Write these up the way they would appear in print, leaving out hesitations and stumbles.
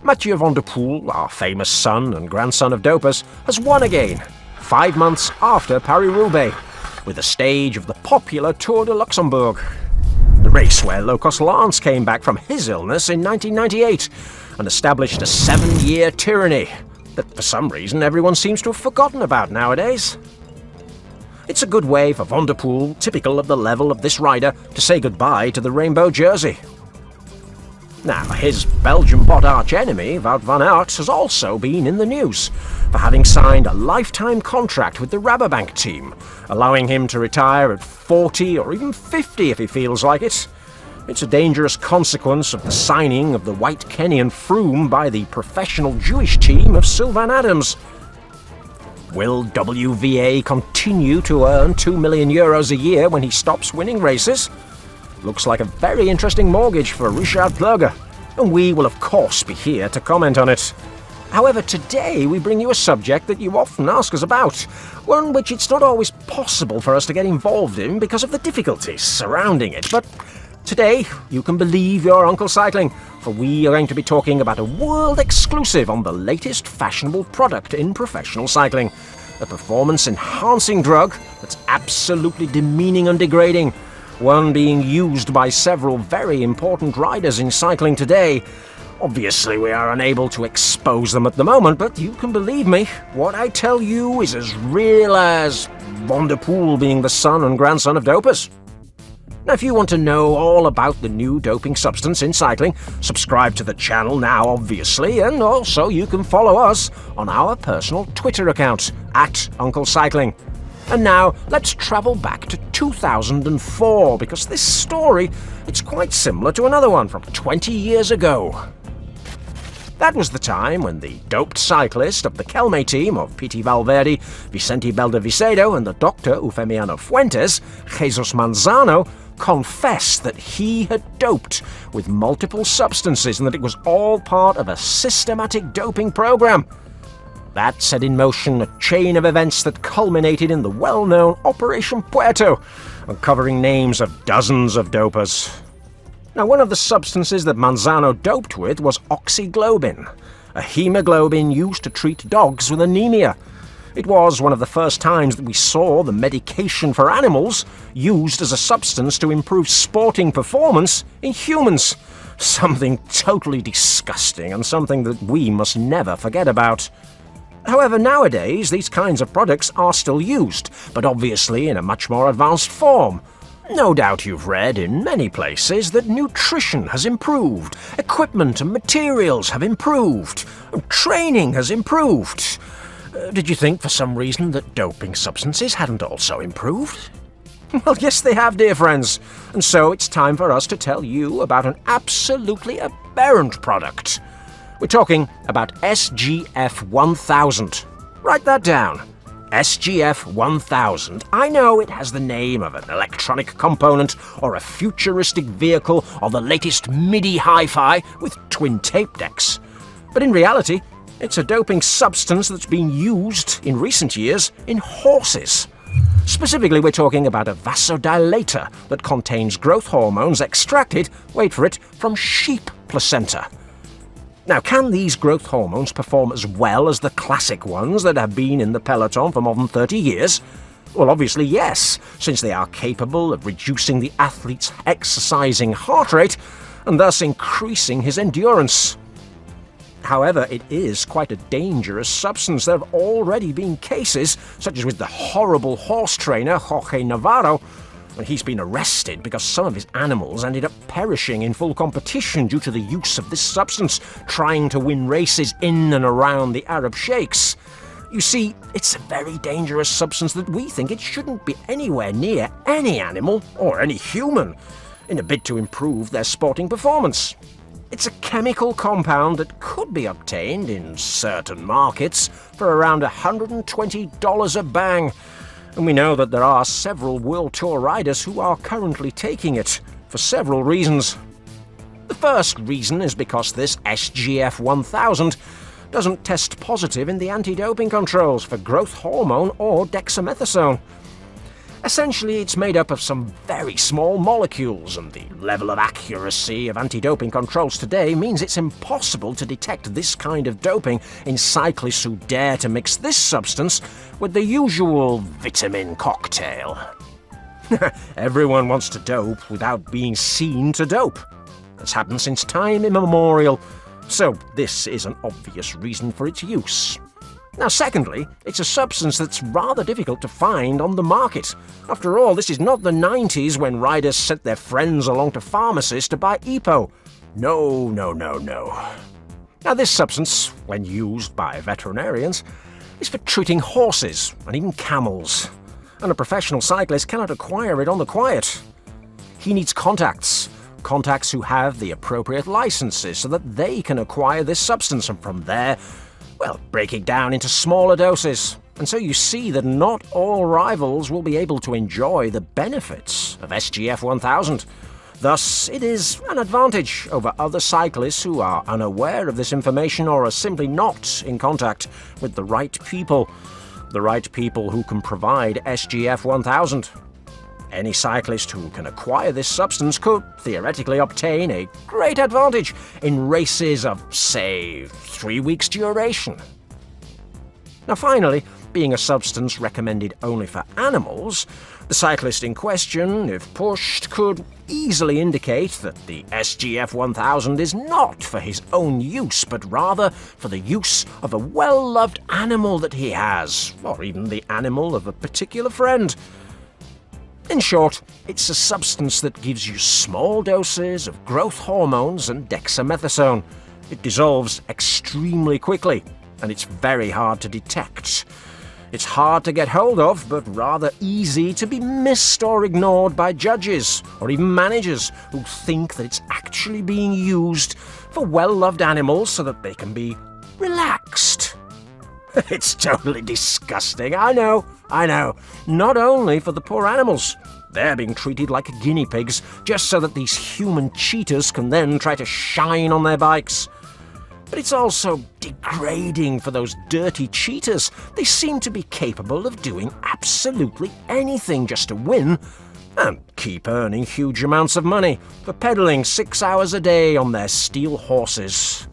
Mathieu van der Poel, our famous son and grandson of dopers, has won again, 5 months after Paris-Roubaix, with the stage of the popular Tour de Luxembourg. The race where Locos Lance came back from his illness in 1998 and established a 7-year tyranny that for some reason everyone seems to have forgotten about nowadays. It's a good way for Van der Poel, typical of the level of this rider, to say goodbye to the rainbow jersey. Now, his Belgian-bought arch-enemy, Wout van Aert, has also been in the news for having signed a lifetime contract with the Rabobank team, allowing him to retire at 40 or even 50 if he feels like it. It's a dangerous consequence of the signing of the White Kenyan Froome by the professional Jewish team of Sylvain Adams. Will WVA continue to earn €2 million a year when he stops winning races? Looks like a very interesting mortgage for Richard Plurger, and we will of course be here to comment on it. However, today we bring you a subject that you often ask us about, one which it's not always possible for us to get involved in because of the difficulties surrounding it. But today, you can believe your Uncle Cycling, for we are going to be talking about a world exclusive on the latest fashionable product in professional cycling. A performance-enhancing drug that's absolutely demeaning and degrading, one being used by several very important riders in cycling today. Obviously, we are unable to expose them at the moment, but you can believe me, what I tell you is as real as Van der Poel being the son and grandson of dopers. Now, if you want to know all about the new doping substance in cycling, subscribe to the channel now, obviously, and also you can follow us on our personal Twitter account, @UncleCycling. And now, let's travel back to 2004, because this story, it's quite similar to another one from 20 years ago. That was the time when the doped cyclist of the Kelme team of Piti Valverde, Vicente Beldevicedo and the doctor Eufemiano Fuentes, Jesus Manzano, confessed that he had doped with multiple substances and that it was all part of a systematic doping program. That set in motion a chain of events that culminated in the well-known Operation Puerto, uncovering names of dozens of dopers. Now, one of the substances that Manzano doped with was oxyglobin, a hemoglobin used to treat dogs with anemia. It was one of the first times that we saw the medication for animals used as a substance to improve sporting performance in humans. Something totally disgusting and something that we must never forget about. However, nowadays, these kinds of products are still used, but obviously in a much more advanced form. No doubt you've read in many places that nutrition has improved, equipment and materials have improved, and training has improved. Did you think for some reason that doping substances hadn't also improved? Well, yes they have, dear friends, and so it's time for us to tell you about an absolutely aberrant product. We're talking about SGF 1000. Write that down. SGF 1000. I know it has the name of an electronic component or a futuristic vehicle or the latest MIDI hi-fi with twin tape decks. But in reality, it's a doping substance that's been used in recent years in horses. Specifically, we're talking about a vasodilator that contains growth hormones extracted, wait for it, from sheep placenta. Now, can these growth hormones perform as well as the classic ones that have been in the peloton for more than 30 years? Well, obviously yes, since they are capable of reducing the athlete's exercising heart rate and thus increasing his endurance. However, it is quite a dangerous substance. There have already been cases, such as with the horrible horse trainer Jorge Navarro, when he's been arrested because some of his animals ended up perishing in full competition due to the use of this substance, trying to win races in and around the Arab sheikhs. You see, it's a very dangerous substance that we think it shouldn't be anywhere near any animal or any human in a bid to improve their sporting performance. It's a chemical compound that could be obtained in certain markets for around $120 a bang. And we know that there are several World Tour riders who are currently taking it, for several reasons. The first reason is because this SGF 1000 doesn't test positive in the anti-doping controls for growth hormone or dexamethasone. Essentially, it's made up of some very small molecules, and the level of accuracy of anti-doping controls today means it's impossible to detect this kind of doping in cyclists who dare to mix this substance with the usual vitamin cocktail. Everyone wants to dope without being seen to dope. It's happened since time immemorial, so this is an obvious reason for its use. Now, secondly, it's a substance that's rather difficult to find on the market. After all, this is not the 90s when riders sent their friends along to pharmacies to buy EPO. No. Now, this substance, when used by veterinarians, is for treating horses and even camels, and a professional cyclist cannot acquire it on the quiet. He needs contacts who have the appropriate licenses so that they can acquire this substance, and from there, break it down into smaller doses. And so you see that not all rivals will be able to enjoy the benefits of SGF 1000. Thus, it is an advantage over other cyclists who are unaware of this information or are simply not in contact with the right people who can provide SGF 1000. Any cyclist who can acquire this substance could theoretically obtain a great advantage in races of, say, 3 weeks' duration. Now finally, being a substance recommended only for animals, the cyclist in question, if pushed, could easily indicate that the SGF 1000 is not for his own use, but rather for the use of a well-loved animal that he has, or even the animal of a particular friend. In short, it's a substance that gives you small doses of growth hormones and dexamethasone. It dissolves extremely quickly, and it's very hard to detect. It's hard to get hold of, but rather easy to be missed or ignored by judges, or even managers who think that it's actually being used for well-loved animals so that they can be relaxed. It's totally disgusting, I know. Not only for the poor animals. They're being treated like guinea pigs just so that these human cheaters can then try to shine on their bikes. But it's also degrading for those dirty cheaters. They seem to be capable of doing absolutely anything just to win and keep earning huge amounts of money for pedaling 6 hours a day on their steel horses.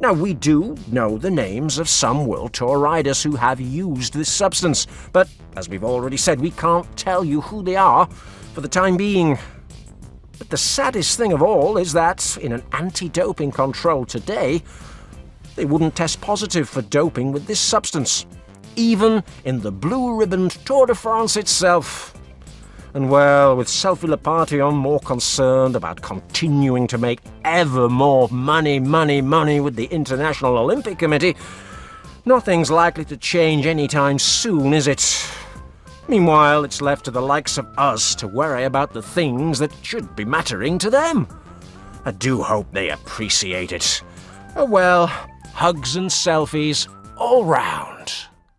Now, we do know the names of some World Tour riders who have used this substance, but as we've already said, we can't tell you who they are for the time being. But the saddest thing of all is that, in an anti-doping control today, they wouldn't test positive for doping with this substance, even in the blue-ribboned Tour de France itself. And with Selfie Lepation more concerned about continuing to make ever more money with the International Olympic Committee, nothing's likely to change anytime soon, is it? Meanwhile, it's left to the likes of us to worry about the things that should be mattering to them. I do hope they appreciate it. Hugs and selfies all round.